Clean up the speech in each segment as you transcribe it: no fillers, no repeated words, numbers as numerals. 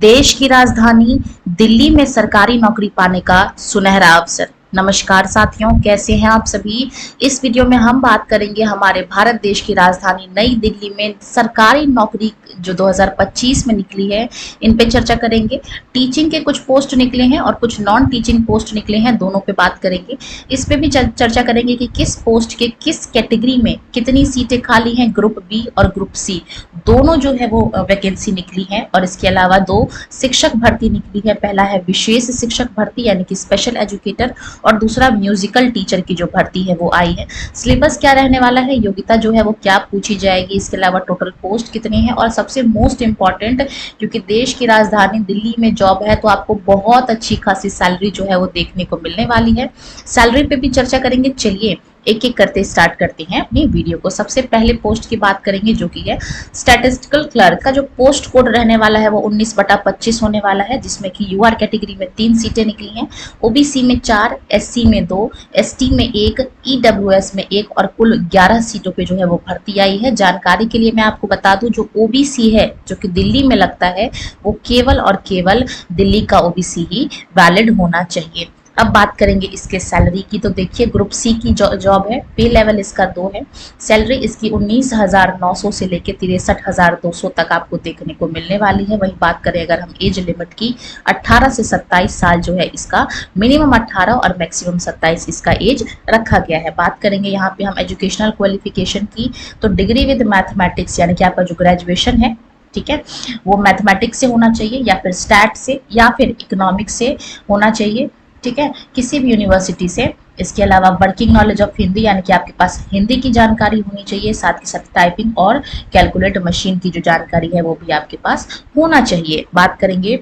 देश की राजधानी दिल्ली में सरकारी नौकरी पाने का सुनहरा अवसर। नमस्कार साथियों, कैसे हैं आप सभी। इस वीडियो में हम बात करेंगे हमारे भारत देश की राजधानी नई दिल्ली में सरकारी नौकरी जो 2025 में निकली है, इन पे चर्चा करेंगे। टीचिंग के कुछ पोस्ट निकले हैं और कुछ नॉन टीचिंग पोस्ट निकले हैं, दोनों पे बात करेंगे। इस पे भी चर्चा करेंगे कि किस पोस्ट के किस कैटेगरी में कितनी सीटें खाली हैं, ग्रुप बी और ग्रुप सी दोनों जो है वो वैकेंसी निकली है। और इसके अलावा दो शिक्षक भर्ती निकली है। पहला है विशेष शिक्षक भर्ती यानी कि स्पेशल एजुकेटर, और दूसरा म्यूजिकल टीचर की जो भर्ती है वो आई है। सिलेबस क्या रहने वाला है, योग्यता जो है वो क्या पूछी जाएगी, इसके अलावा टोटल पोस्ट कितने हैं, और सबसे मोस्ट इंपॉर्टेंट, क्योंकि देश की राजधानी दिल्ली में जॉब है तो आपको बहुत अच्छी खासी सैलरी जो है वो देखने को मिलने वाली है। सैलरी पे भी चर्चा करेंगे। चलिए एक एक करते स्टार्ट करते हैं अपनी वीडियो को। सबसे पहले पोस्ट की बात करेंगे जो कि है स्टैटिस्टिकल क्लर्क का। जो पोस्ट कोड रहने वाला है वो 19/25 होने वाला है, जिसमें कि यूआर कैटेगरी में 3 सीटें निकली हैं, ओबीसी में 4, एससी में 2, एसटी में 1, ईडब्ल्यूएस में 1 और कुल 11 सीटों पे जो है वो भर्ती आई है। जानकारी के लिए मैं आपको बता दूं, जो ओबीसी है जो कि दिल्ली में लगता है वो केवल और केवल दिल्ली का ओबीसी ही वैलिड होना चाहिए। अब बात करेंगे इसके सैलरी की। तो देखिए ग्रुप सी की जॉब है, पे लेवल इसका 2 है। सैलरी इसकी 19,900 से लेके 63,200 तक आपको देखने को मिलने वाली है। वही बात करें अगर हम एज लिमिट की, 18 से 27 साल जो है इसका, मिनिमम 18 और मैक्सिमम 27 इसका एज रखा गया है। बात करेंगे यहाँ पे हम एजुकेशनल क्वालिफिकेशन की, तो डिग्री विद मैथमेटिक्स यानी कि आपका जो ग्रेजुएशन है, ठीक है, वो मैथमेटिक्स से होना चाहिए या फिर स्टैट से या फिर इकोनॉमिक्स से होना चाहिए, ठीक है, किसी भी यूनिवर्सिटी से। इसके अलावा वर्किंग नॉलेज ऑफ हिंदी यानी कि आपके पास हिंदी की जानकारी होनी चाहिए, साथ ही साथ टाइपिंग और कैलकुलेटर मशीन की जो जानकारी है वो भी आपके पास होना चाहिए। बात करेंगे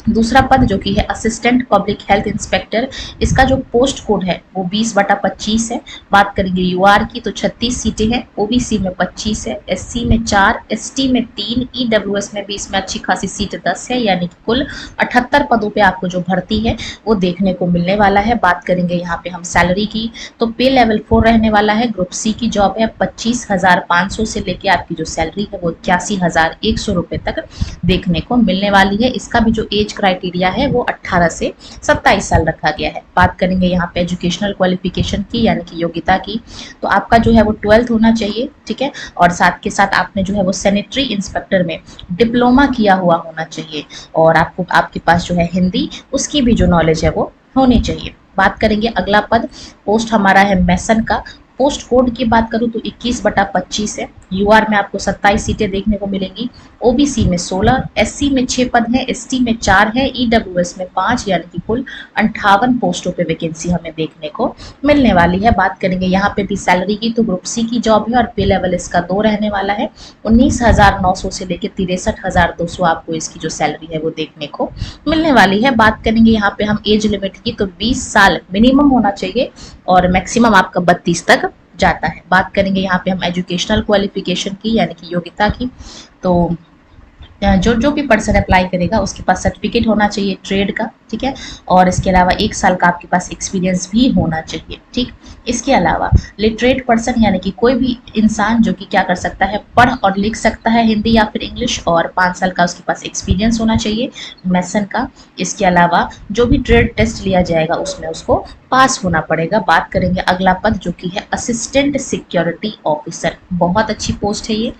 दूसरा पद जो कि है असिस्टेंट पब्लिक हेल्थ इंस्पेक्टर। इसका जो पोस्ट कोड है वो 20/25 है। बात करेंगे यूआर की, तो 36 सीटें हैं, ओबीसी में 25 है, एससी में 4, एसटी में 3, ईडब्ल्यूएस में भी इसमें अच्छी खासी सीट 10 है, यानी कि कुल 78 पदों पे आपको जो भर्ती है वो देखने को मिलने वाला है। बात करेंगे यहाँ पे हम सैलरी की, तो पे लेवल 4 रहने वाला है। ग्रुप सी की जॉब है, 25,500 से लेके आपकी जो सैलरी है वो 81,100 रुपए तक देखने को मिलने वाली है। इसका भी जो एज क्राइटेरिया है वो 18 से 27 साल रखा गया है। बात करेंगे यहाँ पे एजुकेशनल क्वालिफिकेशन की यानी कि योग्यता की, तो आपका जो है वो 12th होना चाहिए, ठीक है, और साथ के साथ आपने जो है वो सैनिटरी इंस्पेक्टर में डिप्लोमा किया हुआ होना चाहिए, और आपको आपके पास जो है हिंदी उसकी भी जो नॉलेज है वो होनी चाहिए। बात करेंगे अगला पद, पोस्ट हमारा है मैसन का। पोस्ट कोड की बात करूं तो 21/25 है। यूआर में आपको 27 सीटें देखने को मिलेंगी, ओबीसी में 16, एससी में 6 पद है, एसटी में 4 है, ईडब्ल्यूएस में 5, यानी कि कुल 58 पोस्टों पे वैकेंसी हमें देखने को मिलने वाली है। बात करेंगे यहाँ पे भी सैलरी की, तो ग्रुप सी की जॉब है और पे लेवल इसका 2 रहने वाला है। 19,900 से लेकर 63,200 आपको इसकी जो सैलरी है वो देखने को मिलने वाली है। बात करेंगे यहाँ पे हम एज लिमिट की, तो 20 साल मिनिमम होना चाहिए और मैक्सिमम आपका 32 तक जाता है। बात करेंगे यहाँ पे हम एजुकेशनल क्वालिफिकेशन की यानी कि योग्यता की, तो जो भी पर्सन अप्लाई करेगा उसके पास सर्टिफिकेट होना चाहिए ट्रेड का, ठीक है, और इसके अलावा 1 साल का आपके पास एक्सपीरियंस भी होना चाहिए, ठीक। इसके अलावा लिटरेट पर्सन यानी कि कोई भी इंसान जो कि क्या कर सकता है, पढ़ और लिख सकता है हिंदी या फिर इंग्लिश, और 5 साल का उसके पास एक्सपीरियंस होना चाहिए मैसन का। इसके अलावा जो भी ट्रेड टेस्ट लिया जाएगा उसमें उसको पास होना पड़ेगा। बात करेंगे अगला पद जो कि है असिस्टेंट सिक्योरिटी ऑफिसर। बहुत अच्छी पोस्ट है ये।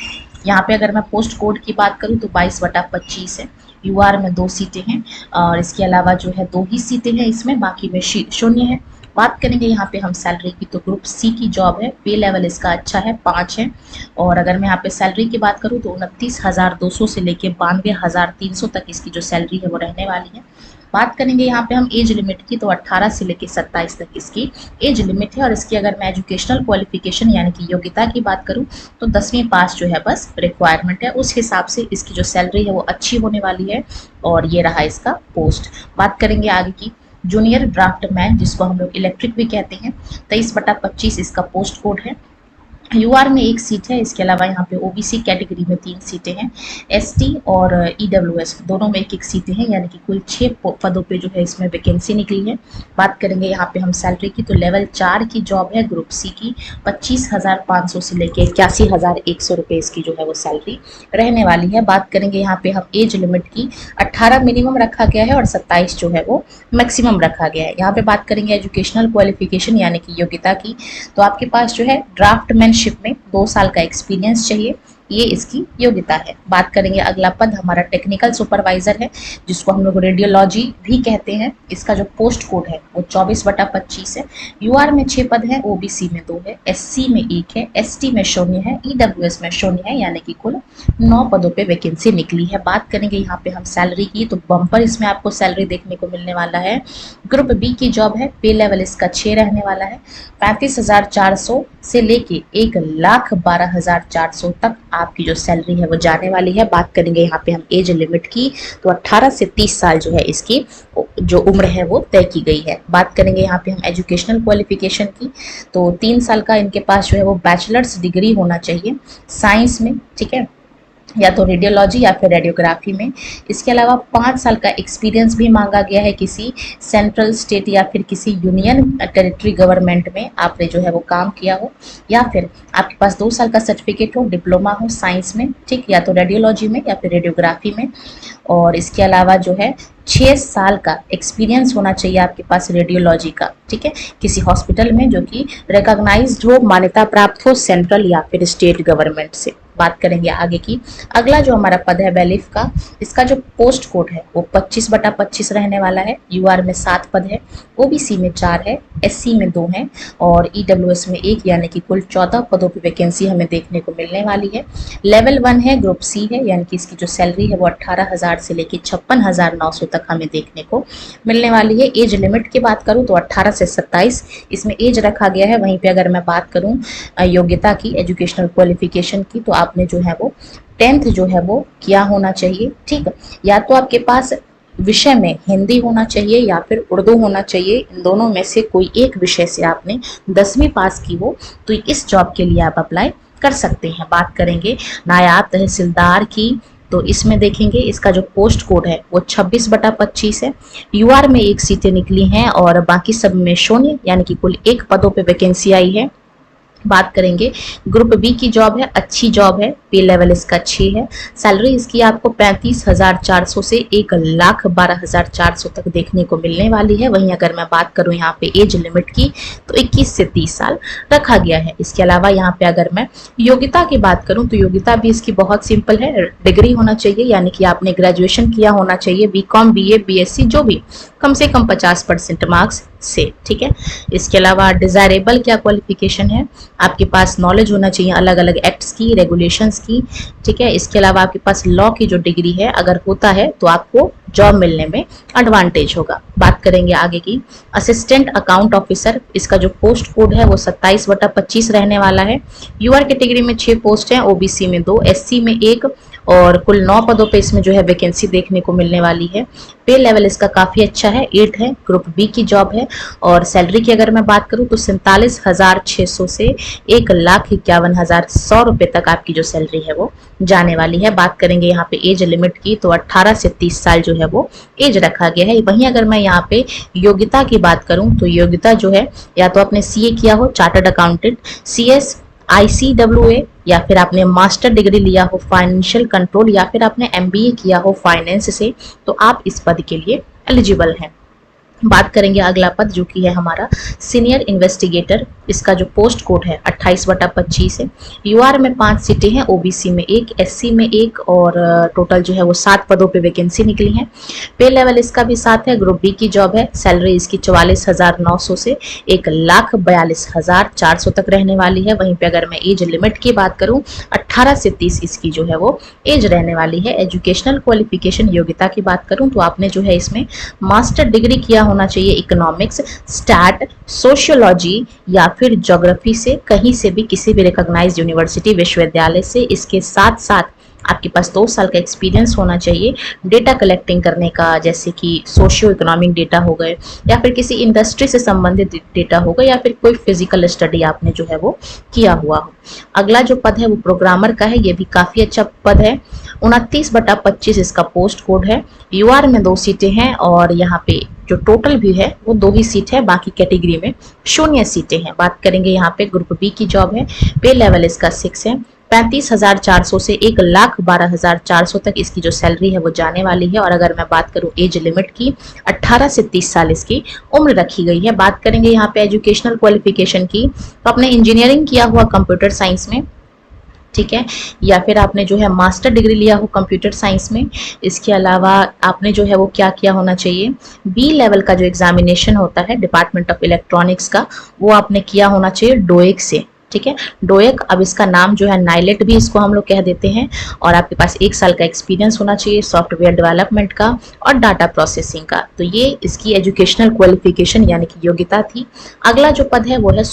यहाँ पे अगर मैं पोस्ट कोड की बात करूँ तो 22/25 है। यूआर में 2 सीटें हैं और इसके अलावा जो है 2 ही सीटें हैं इसमें, बाकी में शून्य है। बात करेंगे यहाँ पे हम सैलरी की, तो ग्रुप सी की जॉब है, पे लेवल इसका अच्छा है, 5 है, और अगर मैं यहाँ पे सैलरी की बात करूँ तो 29,200 से लेके 92,300 तक इसकी जो सैलरी है वो रहने वाली है। बात करेंगे यहाँ पे हम एज लिमिट की, तो 18 से लेके 27 तक इसकी एज लिमिट है, और इसकी अगर मैं एजुकेशनल क्वालिफिकेशन यानी कि योग्यता की बात करूँ तो 10वीं पास जो है बस रिक्वायरमेंट है। उस हिसाब से इसकी जो सैलरी है वो अच्छी होने वाली है, और ये रहा इसका पोस्ट। बात करेंगे आगे की, जूनियर ड्राफ्टमैन जिसको हम लोग इलेक्ट्रिक भी कहते हैं, 23/25 इसका पोस्ट कोड है। यूआर में एक सीट है, इसके अलावा यहाँ पे ओबीसी कैटेगरी में 3 सीटें हैं, एसटी और ईडब्ल्यूएस दोनों में एक एक सीटें हैं, यानी कि कुल 6 पदों पे जो है इसमें वैकेंसी निकली है। बात करेंगे यहाँ पे हम सैलरी की, तो लेवल 4 की जॉब है ग्रुप सी की, 25,500 से लेके 81,100 रुपये इसकी जो है वो सैलरी रहने वाली है। बात करेंगे यहाँ पे हम एज लिमिट की, 18 मिनिमम रखा गया है और 27 जो है वो मैक्सिमम रखा गया है। यहाँ पे बात करेंगे एजुकेशनल क्वालिफिकेशन यानी कि योग्यता की, तो आपके पास जो है ड्राफ्टमैनशिप में 2 साल का एक्सपीरियंस चाहिए, ये इसकी योग्यता है। बात करेंगे अगला पद हमारा टेक्निकल सुपरवाइजर है, जिसको हम लोग रेडियोलॉजी भी कहते हैं। इसका जो पोस्ट कोड है वो 24/25 है। यूआर में 6 पद है, ओबीसी में 2 है, एससी में 1 है, एसटी में 0 है, ईडब्ल्यूएस में 0 है, यानी कि कुल 9 पदों पे वैकेंसी निकली है। बात करेंगे यहाँ पे हम सैलरी की, तो बम्पर इसमें आपको सैलरी देखने को मिलने वाला है। ग्रुप बी की जॉब है, पे लेवल इसका 6 रहने वाला है, 35,400 से लेके 1,12,400 तक आपकी जो सैलरी है वो जाने वाली है। बात करेंगे यहाँ पे हम एज लिमिट की, तो 18 से 30 साल जो है इसकी जो उम्र है वो तय की गई है। बात करेंगे यहाँ पे हम एजुकेशनल क्वालिफिकेशन की, तो 3 साल का इनके पास जो है वो बैचलर्स डिग्री होना चाहिए साइंस में, ठीक है, या तो रेडियोलॉजी या फिर रेडियोग्राफी में। इसके अलावा 5 साल का एक्सपीरियंस भी मांगा गया है, किसी सेंट्रल स्टेट या फिर किसी यूनियन टेरिटरी गवर्नमेंट में आपने जो है वो काम किया हो, या फिर आपके पास 2 साल का सर्टिफिकेट हो, डिप्लोमा हो साइंस में, ठीक, या तो रेडियोलॉजी में या फिर रेडियोग्राफी में। और इसके अलावा जो है 6 साल का एक्सपीरियंस होना चाहिए आपके पास रेडियोलॉजी का, ठीक है, किसी हॉस्पिटल में जो कि रिकॉग्नाइज्ड हो, मान्यता प्राप्त हो सेंट्रल या फिर स्टेट गवर्नमेंट से। बात करेंगे आगे की, अगला जो हमारा पद है बैलिफ का, इसका जो पोस्ट कोड है वो 25/25 रहने वाला है। यूआर में 7 पद है, ओबीसी में 4 है, एससी में 2 है और ईडब्ल्यूएस में 1, यानी कि कुल 14 पदों की वैकेंसी हमें देखने को मिलने वाली है। लेवल 1 है, ग्रुप सी है, यानी कि इसकी जो सैलरी है वो 18,000 से लेके 56,900 तक हमें देखने को मिलने वाली है। एज लिमिट की बात करूँ तो 18 से 27 इसमें एज रखा गया है। वहीं पे अगर मैं बात करूँ योग्यता की, एजुकेशनल क्वालिफिकेशन की, तो आपने जो है वो 10th जो है वो किया होना चाहिए, ठीक, या तो आपके पास विषय में हिंदी होना चाहिए या फिर उर्दू होना चाहिए, इन दोनों में से कोई एक विषय से आपने 10वीं पास की हो तो इस जॉब के लिए आप अप्लाई कर सकते हैं। बात करेंगे नायब तहसीलदार की, तो इसमें देखेंगे इसका जो पोस्ट कोड है वो 26/25 है। यूआर में 1 सीटें निकली हैं और बाकी सब में 0, यानी कि कुल 1 पदों पे वैकेंसी आई है। बात करेंगे ग्रुप बी की जॉब है, अच्छी जॉब है, पे लेवल इसका 6 है, सैलरी इसकी आपको 35,400 से 1,12,400 तक देखने को मिलने वाली है। वहीं अगर मैं बात करूं यहाँ पे एज लिमिट की, तो 21 से 30 साल रखा गया है। इसके अलावा यहाँ पे अगर मैं योग्यता की बात करूं तो योग्यता भी इसकी बहुत सिंपल है, डिग्री होना चाहिए, यानी कि आपने ग्रेजुएशन किया होना चाहिए, बीकॉम, बीए, बीएससी, जो भी कम से कम 50% मार्क्स से, ठीक है। इसके अलावा डिजायरेबल क्या क्वालिफिकेशन है, आपके पास नॉलेज होना चाहिए अलग अलग एक्ट्स की, रेगुलेशंस की, ठीक है। इसके अलावा आपके पास लॉ की जो डिग्री है अगर होता है तो आपको जॉब मिलने में एडवांटेज होगा। बात करेंगे आगे की, असिस्टेंट अकाउंट ऑफिसर, इसका जो पोस्ट कोड है वो 27/25 रहने वाला है। यूआर कैटेगरी में 6 पोस्ट हैं, ओबीसी में 2, एससी में 1 और कुल 9 पदों पे इसमें जो है वैकेंसी देखने को मिलने वाली है। पे लेवल इसका काफ़ी अच्छा है, 8 है, ग्रुप बी की जॉब है और सैलरी की अगर मैं बात करूँ तो 47,600 से 1,51,100 रुपये तक आपकी जो सैलरी है वो जाने वाली है। बात करेंगे यहाँ पे एज लिमिट की, तो 18 से 30 साल जो है वो एज रखा गया है। वहीं अगर मैं यहाँ पे योग्यता की बात करूँ तो योग्यता जो है या तो आपने सीए किया हो, चार्टर्ड अकाउंटेंट, सीएस, ICWA, या फिर आपने मास्टर डिग्री लिया हो फाइनेंशियल कंट्रोल, या फिर आपने MBA किया हो फाइनेंस से, तो आप इस पद के लिए एलिजिबल हैं। बात करेंगे अगला पद जो कि है हमारा सीनियर इन्वेस्टिगेटर, इसका जो पोस्ट कोड है 28/25 है। यूआर में 5 सीटें हैं, ओबीसी में 1, एससी में 1 और टोटल जो है वो 7 पदों पे वैकेंसी निकली है। पे लेवल इसका भी 7 है, ग्रुप बी की जॉब है, सैलरी इसकी 44,900 से 1,42,400 तक रहने वाली है। वहीं पे अगर मैं एज लिमिट की बात करूं 18 से 30 इसकी जो है वो एज रहने वाली है। एजुकेशनल क्वालिफिकेशन योग्यता की बात करूं तो आपने जो है इसमें मास्टर डिग्री किया होना चाहिए इकोनॉमिक्स, स्टैट, सोशियोलॉजी या फिर ज्योग्राफी से, कहीं से भी, किसी भी रिकॉग्नाइज्ड यूनिवर्सिटी, विश्वविद्यालय से। इसके साथ साथ आपके पास 2 साल का एक्सपीरियंस होना चाहिए डेटा कलेक्टिंग करने का, जैसे कि सोशियो इकोनॉमिक डेटा हो गए या फिर किसी इंडस्ट्री से संबंधित डेटा होगा या फिर कोई फिजिकल स्टडी आपने जो है वो किया हुआ हो। अगला जो पद है वो प्रोग्रामर का है, ये भी काफी अच्छा पद है। 29/25 इसका पोस्ट कोड है। यूआर में 2 सीटें हैं और यहाँ पे जो टोटल भी है वो 2 ही सीट है, बाकी कैटेगरी में 0 सीटें हैं। बात करेंगे यहाँ पे ग्रुप बी की जॉब है। पे लेवल इसका 6 है। 35,400 से 1,12,400 तक इसकी जो सैलरी है वो जाने वाली है। और अगर मैं बात करूं एज लिमिट की, 18 से 30 साल इसकी उम्र रखी गई है। बात करेंगे यहाँ पे एजुकेशनल क्वालिफिकेशन की, तो आपने इंजीनियरिंग किया हुआ कंप्यूटर साइंस में, ठीक है, या फिर आपने जो है मास्टर डिग्री लिया हो कंप्यूटर साइंस में। इसके अलावा आपने जो है वो क्या किया होना चाहिए, बी लेवल का जो एग्जामिनेशन होता है डिपार्टमेंट ऑफ इलेक्ट्रॉनिक्स का, वो आपने किया होना चाहिए डोएक से, ठीक है, डोएक। अब इसका नाम जो है नाइलेट भी इसको हम लोग कह देते हैं। और आपके पास 1 साल का एक्सपीरियंस होना चाहिए सॉफ्टवेयर डेवलपमेंट का और डाटा प्रोसेसिंग का। तो ये इसकी एजुकेशनल क्वालिफिकेशन यानी कि योग्यता थी। अगला जो पद है वो है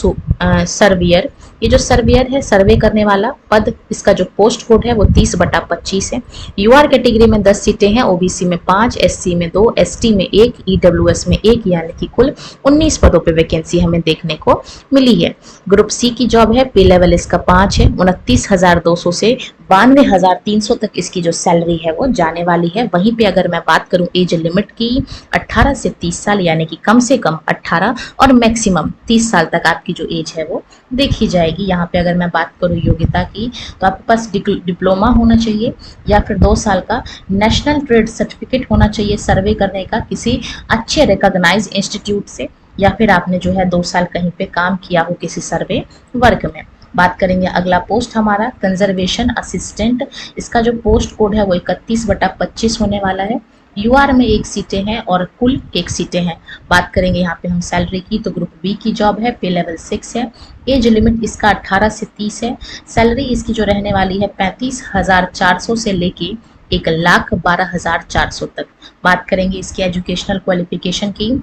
सर्वेयर। ये जो सर्वेयर है, सर्वे करने वाला पद, इसका जो पोस्ट कोड है वो 30/25 है। यूआर कैटेगरी में 10 सीटें हैं, ओबीसी में 5, एससी में 2, एसटी में 1, ईडब्ल्यूएस में 1, यानी कि कुल 19 पदों पे वैकेंसी हमें देखने को मिली है। ग्रुप सी की जॉब है। पे लेवल इसका 5 है। 29,200 से 92,300 तक इसकी जो सैलरी है वो जाने वाली है। वहीं पे अगर मैं बात करूं एज लिमिट की, 18 से 30 साल, यानी कि कम से कम 18 और मैक्सिमम 30 साल तक आपकी जो एज है वो देखी जाएगी। यहाँ पे अगर मैं बात करूं योग्यता की, तो आपके पास डिप्लोमा होना चाहिए या फिर 2 साल का नेशनल ट्रेड सर्टिफिकेट होना चाहिए सर्वे करने का किसी अच्छे रिकॉग्नाइज इंस्टीट्यूट से, या फिर आपने जो है 2 साल कहीं पे काम किया हो किसी सर्वे वर्क में। बात करेंगे अगला पोस्ट हमारा कंजर्वेशन असिस्टेंट। इसका जो पोस्ट कोड है वो 31/25 होने वाला है। यूआर में 1 सीटें हैं और कुल 1 सीटें हैं। बात करेंगे यहाँ पे हम सैलरी की, तो ग्रुप बी की जॉब है। पे लेवल 6 है। एज लिमिट इसका 18 से 30 है। सैलरी इसकी जो रहने वाली है 35,400 से लेके 1,12,400 तक। बात करेंगे इसकी एजुकेशनल क्वालिफिकेशन की,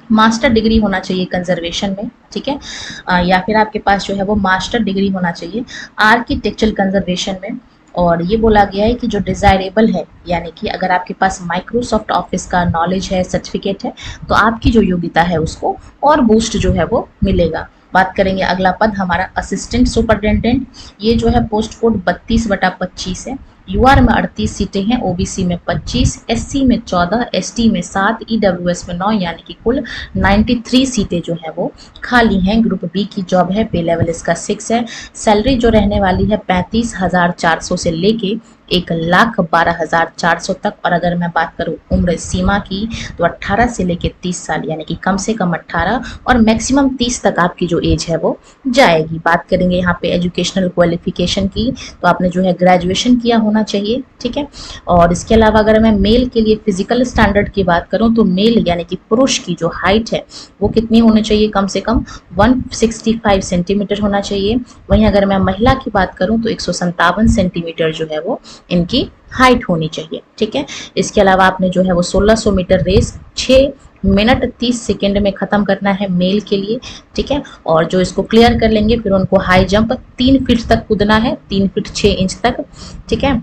मास्टर डिग्री होना चाहिए कंजर्वेशन में, ठीक है, या फिर आपके पास जो है वो मास्टर डिग्री होना चाहिए आर्किटेक्चरल कंजर्वेशन में। और ये बोला गया है कि जो डिजायरेबल है, यानी कि अगर आपके पास माइक्रोसॉफ्ट ऑफिस का नॉलेज है, सर्टिफिकेट है, तो आपकी जो योग्यता है उसको और बूस्ट जो है वो मिलेगा। बात करेंगे अगला पद हमारा असिस्टेंट सुपरिटेंडेंट। ये जो है पोस्ट कोड 32/25 है। यूआर में 38 सीटें हैं, ओबीसी में 25, एससी में 14, एसटी में 7, ईडब्ल्यूएस में 9, यानी कि कुल 93 सीटें जो है वो खाली हैं। ग्रुप बी की जॉब है। पे लेवल इसका 6 है। सैलरी जो रहने वाली है 35,400 से लेके 1,12,400 तक। और अगर मैं बात करूं उम्र सीमा की, तो 18 से लेके 30 साल, यानी कि कम से कम 18 और मैक्सिमम 30 तक आपकी जो एज है वो जाएगी। बात करेंगे यहाँ पे एजुकेशनल क्वालिफिकेशन की, तो आपने जो है ग्रेजुएशन किया होना चाहिए, ठीक है। और इसके अलावा अगर मैं मेल के लिए फिजिकल स्टैंडर्ड की बात करूं, तो मेल यानी कि पुरुष की जो हाइट है वो कितनी होनी चाहिए, कम से कम 165 सेंटीमीटर होना चाहिए। वहीं अगर मैं महिला की बात करूं तो 157 सेंटीमीटर जो है वो इनकी हाइट होनी चाहिए, ठीक है। इसके अलावा आपने जो है वो 1600 मीटर रेस 6 मिनट 30 सेकेंड में खत्म करना है मेल के लिए, ठीक है। और जो इसको क्लियर कर लेंगे फिर उनको हाई जंप 3 फीट तक कूदना है, 3 फीट 6 इंच तक, ठीक है।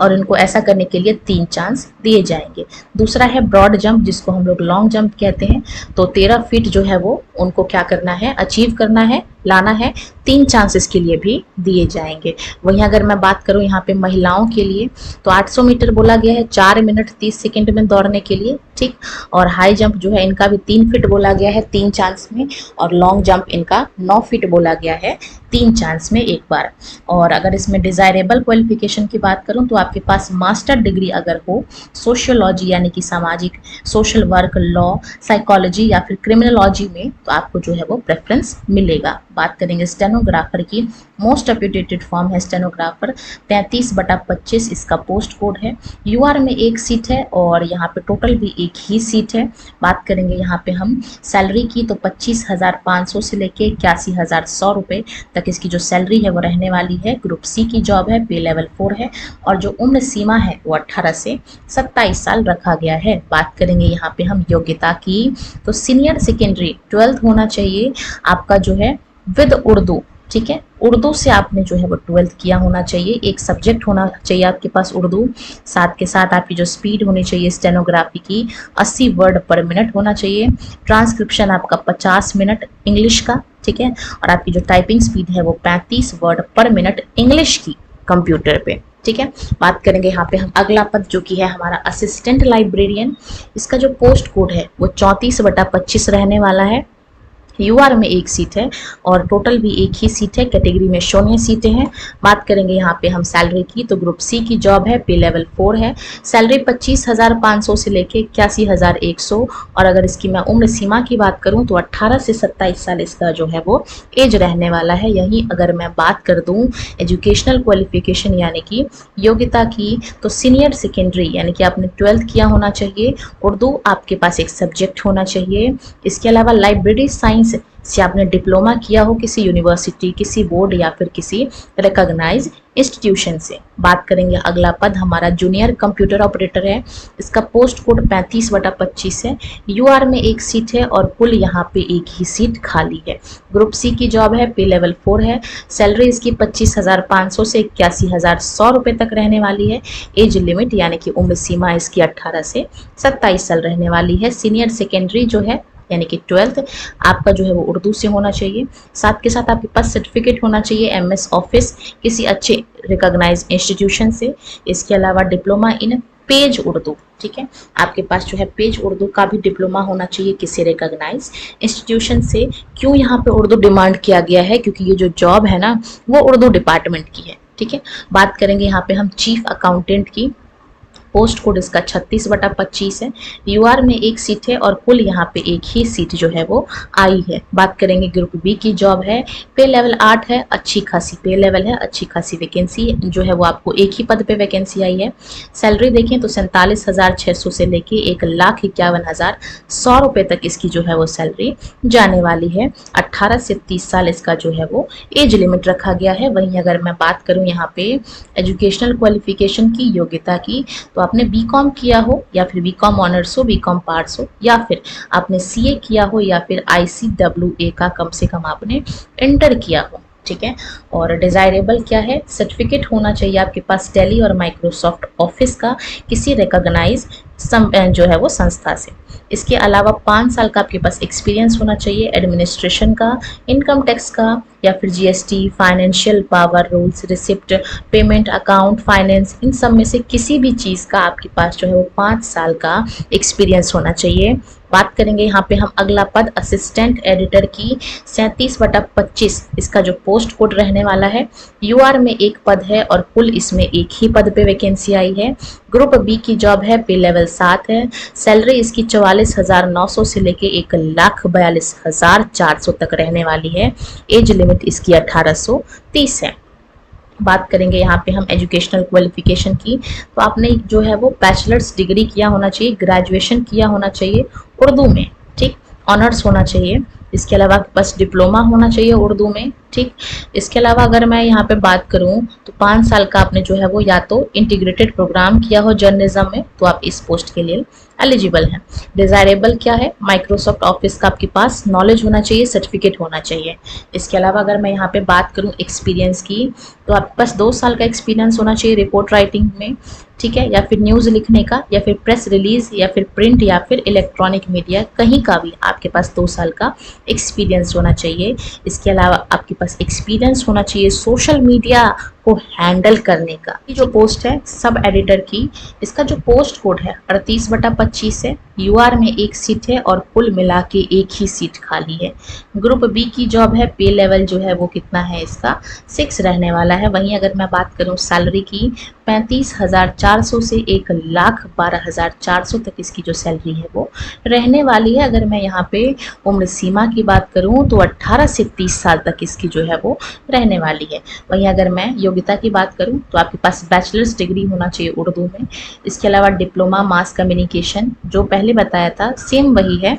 और इनको ऐसा करने के लिए 3 चांस दिए जाएंगे। दूसरा है ब्रॉड जंप, जिसको हम लोग लॉन्ग जंप कहते हैं। तो 13 फीट जो है वो उनको क्या करना है, अचीव करना है, लाना है। 3 चांसेस के लिए भी दिए जाएंगे। वहीं अगर मैं बात करूं यहाँ पे महिलाओं के लिए, तो 800 मीटर बोला गया है 4 मिनट 30 सेकेंड में दौड़ने के लिए, ठीक। और हाई जंप जो है इनका भी 3 फीट बोला गया है 3 चांस में। और लॉन्ग जंप इनका 9 फीट बोला गया है 3 चांस में एक बार। और अगर इसमें डिजायरेबल क्वालिफिकेशन की बात करूं, तो आपके पास मास्टर डिग्री अगर हो सोशियोलॉजी यानी कि सामाजिक, सोशल वर्क, लॉ, साइकोलॉजी या फिर क्रिमिनोलॉजी में, तो आपको जो है वो प्रेफरेंस मिलेगा। बात करेंगे स्टेनोग्राफर की, मोस्ट अपडेटेड फॉर्म है स्टेनोग्राफर। 33/25 इसका पोस्ट कोड है। यूआर में 1 सीट है और यहाँ पे टोटल भी 1 ही सीट है। बात करेंगे यहाँ पे हम सैलरी की, तो 25,500 से लेके 81,100 रुपये तक इसकी जो सैलरी है वो रहने वाली है। ग्रुप सी की जॉब है। पे लेवल 4 है और जो उम्र सीमा है वो 18 से 27 साल रखा गया है। बात करेंगे यहाँ पे हम योग्यता की, तो सीनियर सेकेंडरी 12th होना चाहिए आपका जो है विद उर्दू, ठीक है। उर्दू से आपने जो है वो 12th किया होना चाहिए, एक सब्जेक्ट होना चाहिए आपके पास उर्दू, साथ के साथ आपकी जो स्पीड होनी चाहिए स्टेनोग्राफी की 80 वर्ड पर मिनट होना चाहिए, ट्रांसक्रिप्शन आपका 50 मिनट इंग्लिश का, ठीक है, और आपकी जो टाइपिंग स्पीड है वो 35 वर्ड पर मिनट इंग्लिश की कंप्यूटर पे, ठीक है। बात करेंगे यहाँ पे हम अगला पद जो कि है हमारा असिस्टेंट लाइब्रेरियन। इसका जो पोस्ट कोड है वो 34/25 रहने वाला है। यूआर में एक सीट है और टोटल भी एक ही सीट है, कैटेगरी में शून्य सीटें हैं। बात करेंगे यहाँ पे हम सैलरी की, तो ग्रुप सी की जॉब है, पे लेवल 4 है, सैलरी 25,500 से लेके 81,100, और अगर इसकी मैं उम्र सीमा की बात करूँ तो 18 से 27 साल इसका जो है वो एज रहने वाला है। यही अगर मैं बात कर दूँ एजुकेशनल क्वालिफिकेशन यानी कि योग्यता की, तो सीनियर सेकेंडरी यानी कि आपने 12th किया होना चाहिए, उर्दू आपके पास एक सब्जेक्ट होना चाहिए। इसके अलावा लाइब्रेरी साइंस से आपने डिप्लोमा किया हो किसी यूनिवर्सिटी, किसी बोर्ड या फिर किसी रिकॉग्नाइज इंस्टीट्यूशन से। बात करेंगे अगला पद हमारा जूनियर कंप्यूटर ऑपरेटर है। इसका पोस्ट कोड 35/25 है। यूआर में एक सीट है और कुल यहाँ पे एक ही सीट खाली है। ग्रुप सी की जॉब है, पे लेवल 4 है, सैलरी इसकी 25,500 से 81,100 रुपये तक रहने वाली है। एज लिमिट यानी कि उम्र सीमा इसकी 18 से 27 साल रहने वाली है। सीनियर सेकेंडरी जो है यानी कि 12th आपका जो है वो उर्दू से होना चाहिए। साथ के साथ आपके पास सर्टिफिकेट होना चाहिए एमएस ऑफिस किसी अच्छे रिकॉग्नाइज इंस्टीट्यूशन से। इसके अलावा डिप्लोमा इन पेज उर्दू, ठीक है, आपके पास जो है पेज उर्दू का भी डिप्लोमा होना चाहिए किसी रिकॉग्नाइज इंस्टीट्यूशन से। क्यों यहाँ पे उर्दू डिमांड किया गया है? क्योंकि ये जो जॉब है ना वो उर्दू डिपार्टमेंट की है, ठीक है। बात करेंगे यहाँ पे हम चीफ अकाउंटेंट की। पोस्ट कोड इसका 36/25 है। यूआर में एक सीट है और कुल यहाँ पे एक ही सीट जो है वो आई है। बात करेंगे ग्रुप बी की जॉब है, पे लेवल 8 है, अच्छी खासी पे लेवल है, अच्छी खासी वैकेंसी जो है वो आपको एक ही पद पे वैकेंसी आई है। सैलरी देखें तो 47,600 से लेके 1,51,100 रुपये तक इसकी जो है वो सैलरी जाने वाली है। 18 से 30 साल इसका जो है वो एज लिमिट रखा गया है। वहीं अगर मैं बात करूँ यहाँ पे एजुकेशनल क्वालिफिकेशन की, योग्यता की, तो आपने बीकॉम किया हो या फिर बीकॉम ऑनर्स हो, बीकॉम पार्ट्स हो, या फिर आपने सीए किया हो, या फिर आईसीडब्ल्यूए का कम से कम आपने इंटर किया हो, ठीक है। और डिजायरेबल क्या है? सर्टिफिकेट होना चाहिए आपके पास टैली और माइक्रोसॉफ्ट ऑफिस का किसी रिकॉग्नाइज जो है वो संस्था से। इसके अलावा 5 साल का आपके पास एक्सपीरियंस होना चाहिए एडमिनिस्ट्रेशन का, इनकम टैक्स का, या फिर GST, financial power rules, receipt, payment, account, finance, इन सब में से किसी भी चीज़ का आपके पास जो है वो 5 साल का एक्सपीरियंस होना चाहिए। बात करेंगे यहाँ पे हम अगला पद असिस्टेंट एडिटर की, 37/25 इसका जो पोस्ट कोड रहने वाला है। यूआर में एक पद है और कुल इसमें एक ही पद पे वैकेंसी आई है। ग्रुप बी की जॉब है, पे लेवल 7 है, सैलरी इसकी 44,900 से लेके 1,42,400 तक रहने वाली है। एज लिमिट इसकी 1830 है। बात करेंगे यहाँ पे हम एजुकेशनल क्वालिफिकेशन की, तो आपने जो है वो बैचलर्स डिग्री किया होना चाहिए, ग्रेजुएशन किया होना चाहिए उर्दू में, ठीक, ऑनर्स होना चाहिए। इसके अलावा बस डिप्लोमा होना चाहिए उर्दू में, ठीक। इसके अलावा अगर मैं यहाँ पे बात करूँ तो 5 साल का आपने जो है वो या तो इंटीग्रेटेड प्रोग्राम किया हो जर्नलिज्म में, तो आप इस पोस्ट के लिए एलिजिबल हैं। डिजायरेबल क्या है? माइक्रोसॉफ्ट ऑफिस का आपके पास नॉलेज होना चाहिए, सर्टिफिकेट होना चाहिए। इसके अलावा अगर मैं यहाँ पे बात करूँ एक्सपीरियंस की, तो आपके पास 2 साल का एक्सपीरियंस होना चाहिए रिपोर्ट राइटिंग में, ठीक है, या फिर न्यूज़ लिखने का, या फिर प्रेस रिलीज, या फिर प्रिंट, या फिर इलेक्ट्रॉनिक मीडिया, कहीं का भी आपके पास 2 साल का एक्सपीरियंस होना चाहिए। इसके अलावा आपके पास एक्सपीरियंस होना चाहिए सोशल मीडिया को हैंडल करने का। ये जो पोस्ट है सब एडिटर की, इसका जो पोस्ट कोड है 38/25 है। यूआर में एक सीट है और कुल मिला के एक ही सीट खाली है। ग्रुप बी की जॉब है, पे लेवल जो है वो कितना है इसका 6 रहने वाला है। वहीं अगर मैं बात करूं सैलरी की, 35,400 से 1,12,400 तक इसकी जो सैलरी है वो रहने वाली है। अगर मैं यहाँ पे उम्र सीमा की बात करूँ तो 18 से 30 साल तक इसकी जो है वो रहने वाली है। वहीं अगर मैं योग्यता की बात करूं तो आपके पास बैचलर्स डिग्री होना चाहिए उर्दू में। इसके अलावा डिप्लोमा मास कम्युनिकेशन जो पहले बताया था सेम वही है।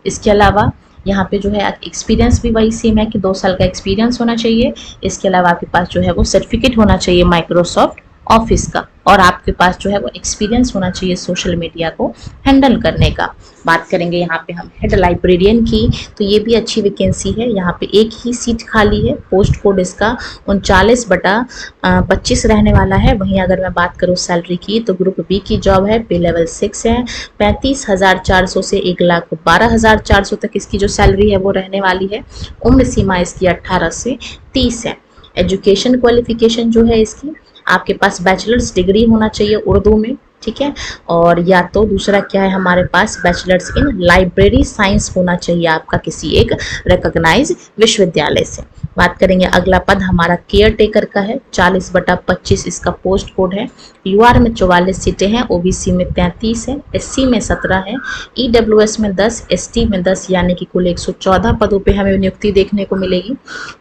इसके अलावा यहाँ पे जो है एक्सपीरियंस भी वही सेम है कि 2 साल का एक्सपीरियंस होना चाहिए। इसके अलावा आपके पास जो है वो सर्टिफिकेट होना चाहिए माइक्रोसॉफ्ट ऑफिस का, और आपके पास जो है वो एक्सपीरियंस होना चाहिए सोशल मीडिया को हैंडल करने का। बात करेंगे यहाँ पे हम हेड लाइब्रेरियन की, तो ये भी अच्छी वैकेंसी है। यहाँ पे एक ही सीट खाली है। पोस्ट कोड इसका 39/25 रहने वाला है। वहीं अगर मैं बात करूँ सैलरी की, तो ग्रुप बी की जॉब है, पे लेवल 6 है। 35,400 से 1,12,400 तक इसकी जो सैलरी है वो रहने वाली है। उम्र सीमा इसकी 18 से 30 है। एजुकेशन क्वालिफिकेशन जो है इसकी, आपके पास बैचलर्स डिग्री होना चाहिए उर्दू में, ठीक है। और या तो दूसरा क्या है हमारे पास, बैचलर्स इन लाइब्रेरी साइंस होना चाहिए आपका किसी एक रिकॉग्नाइज विश्वविद्यालय से। बात करेंगे अगला पद हमारा केयर टेकर का है। 40/25 इसका पोस्ट कोड है। यूआर में 44 सीटें हैं, ओबीसी में 33 है, एससी में 17 है, ईडब्ल्यूएस में 10, एसटी में 10, यानी कि कुल 114 पदों पे हमें नियुक्ति देखने को मिलेगी।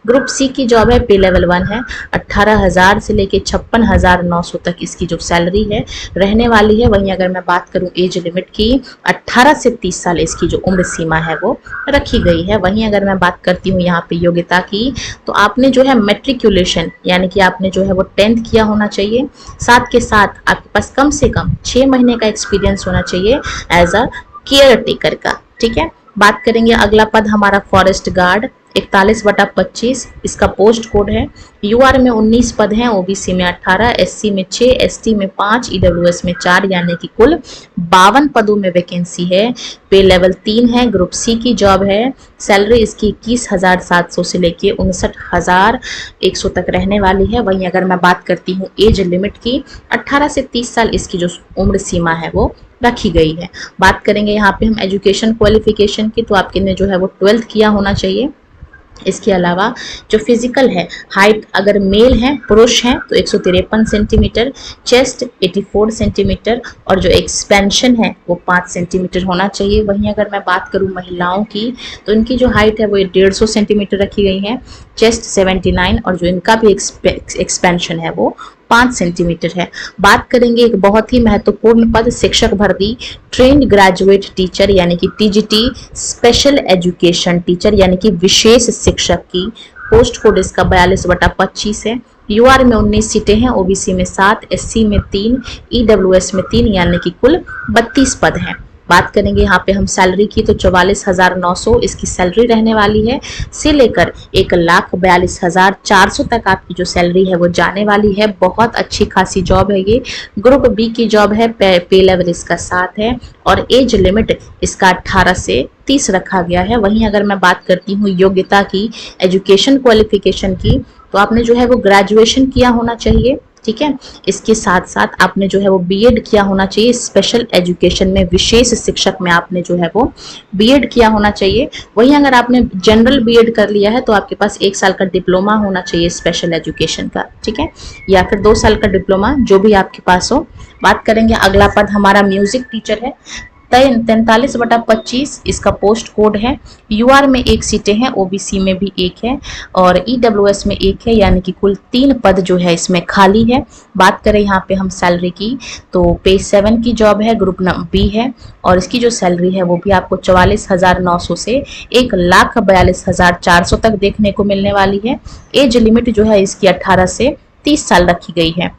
ग्रुप सी की जॉब है, पे लेवल 1 है। 18,000 से लेके 56,900 तक इसकी जो सैलरी है रहने वाली है। वहीं अगर मैं बात करूं एज लिमिट की, 18 से 30 साल इसकी जो उम्र सीमा है वो रखी गई है। वहीं अगर मैं बात करती हूँ यहाँ पे योग्यता की, तो आपने जो है मैट्रिकुलेशन यानी कि आपने जो है वो 10th किया होना चाहिए। साथ के साथ आपके पास कम से कम 6 महीने का एक्सपीरियंस होना चाहिए एज अ केयर टेकर का, ठीक है। बात करेंगे अगला पद हमारा फॉरेस्ट गार्ड, 41/25 इसका पोस्ट कोड है। यूआर में 19 पद हैं, ओबीसी में 18, एससी में 6, एसटी में 5, ईडब्ल्यूएस में 4, यानी कि कुल 52 पदों में वैकेंसी है। पे लेवल 3 है। ग्रुप सी की जॉब है। सैलरी इसकी 21,700 से लेके 59,100 तक रहने वाली है। वहीं अगर मैं बात करती हूँ एज लिमिट की, 18 से 30 साल इसकी जो उम्र सीमा है वो रखी गई है। बात करेंगे यहाँ पे हम एजुकेशन क्वालिफिकेशन की, तो आपके ने जो है वो 12th किया होना चाहिए। इसके अलावा जो फिजिकल है, हाइट अगर मेल है पुरुष हैं तो 153 सेंटीमीटर, चेस्ट 84 सेंटीमीटर और जो एक्सपेंशन है वो 5 सेंटीमीटर होना चाहिए। वहीं अगर मैं बात करूं महिलाओं की, तो इनकी जो हाइट है वो 150 सेंटीमीटर रखी गई है, चेस्ट 79 और जो इनका भी एक्सपेंशन है वो 5 सेंटीमीटर है। बात करेंगे एक बहुत ही महत्वपूर्ण पद, शिक्षक भर्ती, ट्रेन्ड ग्रेजुएट टीचर यानी कि टीजीटी, स्पेशल एजुकेशन टीचर यानी कि विशेष शिक्षक की। पोस्ट कोड इसका 42/25 है। यूआर में 19 सीटें हैं, ओबीसी में 7, एससी में 3, ईडब्ल्यूएस में 3, यानी कि कुल 32 पद हैं। बात करेंगे यहाँ पे हम सैलरी की, तो 44,900 इसकी सैलरी रहने वाली है, से लेकर 1,42,400 तक आपकी जो सैलरी है वो जाने वाली है। बहुत अच्छी खासी जॉब है ये। ग्रुप बी की जॉब है, पे लेवल इसका 7 है और एज लिमिट इसका 18 से 30 रखा गया है। वहीं अगर मैं बात करती हूँ योग्यता की, एजुकेशन क्वालिफिकेशन की, तो आपने जो है वो ग्रेजुएशन किया होना चाहिए, ठीक है। इसके साथ साथ आपने जो है वो बीएड किया होना चाहिए, स्पेशल एजुकेशन में, विशेष शिक्षक में आपने जो है वो बीएड किया होना चाहिए। वहीं अगर आपने जनरल बीएड कर लिया है तो आपके पास 1 साल का डिप्लोमा होना चाहिए स्पेशल एजुकेशन का, ठीक है, या फिर 2 साल का डिप्लोमा, जो भी आपके पास हो। बात करेंगे अगला पद हमारा म्यूजिक टीचर है। 43/25 इसका पोस्ट कोड है। यूआर में 1 सीटें हैं, ओबीसी में भी 1 है और ईडब्ल्यूएस में 1 है, यानी कि कुल 3 पद जो है इसमें खाली है। बात करें यहाँ पे हम सैलरी की, तो पे 7 की जॉब है, ग्रुप बी है और इसकी जो सैलरी है वो भी आपको 44,900 से 1,42,400 तक देखने को मिलने वाली है। एज लिमिट जो है इसकी 18 से 30 साल रखी गई है।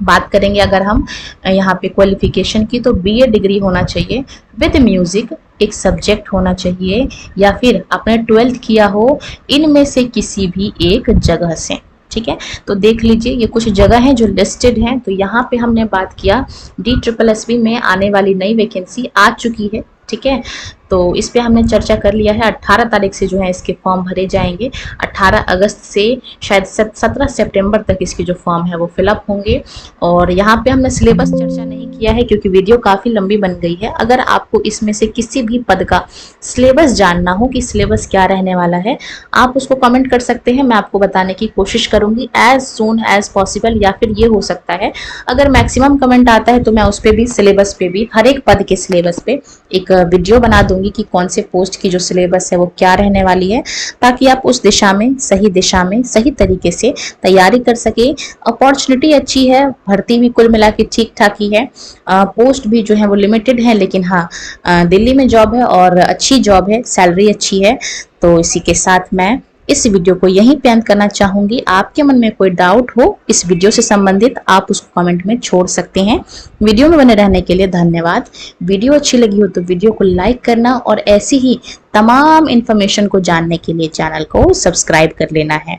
बात करेंगे अगर हम यहाँ पे क्वालिफिकेशन की, तो बीए डिग्री होना चाहिए विद म्यूजिक, एक सब्जेक्ट होना चाहिए, या फिर आपने 12th किया हो इनमें से किसी भी एक जगह से, ठीक है। तो देख लीजिए ये कुछ जगह हैं जो लिस्टेड हैं। तो यहाँ पे हमने बात किया DSSB में आने वाली नई वैकेंसी आ चुकी है, ठीक है। तो इस पे हमने चर्चा कर लिया है। 18 तारीख से जो है इसके फॉर्म भरे जाएंगे। 18 अगस्त से शायद 17 सितंबर तक इसके जो फॉर्म है वो फिलअप होंगे। और यहाँ पे हमने सिलेबस चर्चा नहीं किया है क्योंकि वीडियो काफ़ी लंबी बन गई है। अगर आपको इसमें से किसी भी पद का सिलेबस जानना हो कि सिलेबस क्या रहने वाला है, आप उसको कमेंट कर सकते हैं। मैं आपको बताने की कोशिश करूँगी एज सून एज पॉसिबल, या फिर ये हो सकता है अगर मैक्सिमम कमेंट आता है तो मैं उस पर भी, सिलेबस पे भी, हर एक पद के सिलेबस पे एक वीडियो बना दूंगी कि कौन से पोस्ट की जो सिलेबस है वो क्या रहने वाली है, ताकि आप उस दिशा में, सही तरीके से तैयारी कर सके। अपॉर्चुनिटी अच्छी है, भर्ती भी कुल मिला के ठीक ठाक ही है, पोस्ट भी जो है वो लिमिटेड है, लेकिन हाँ दिल्ली में जॉब है और अच्छी जॉब है, सैलरी अच्छी है। तो इसी के साथ मैं इस वीडियो को यहीं पे एंड करना चाहूंगी। आपके मन में कोई डाउट हो इस वीडियो से संबंधित, आप उसको कमेंट में छोड़ सकते हैं। वीडियो में बने रहने के लिए धन्यवाद। वीडियो अच्छी लगी हो तो वीडियो को लाइक करना और ऐसी ही तमाम इंफॉर्मेशन को जानने के लिए चैनल को सब्सक्राइब कर लेना है।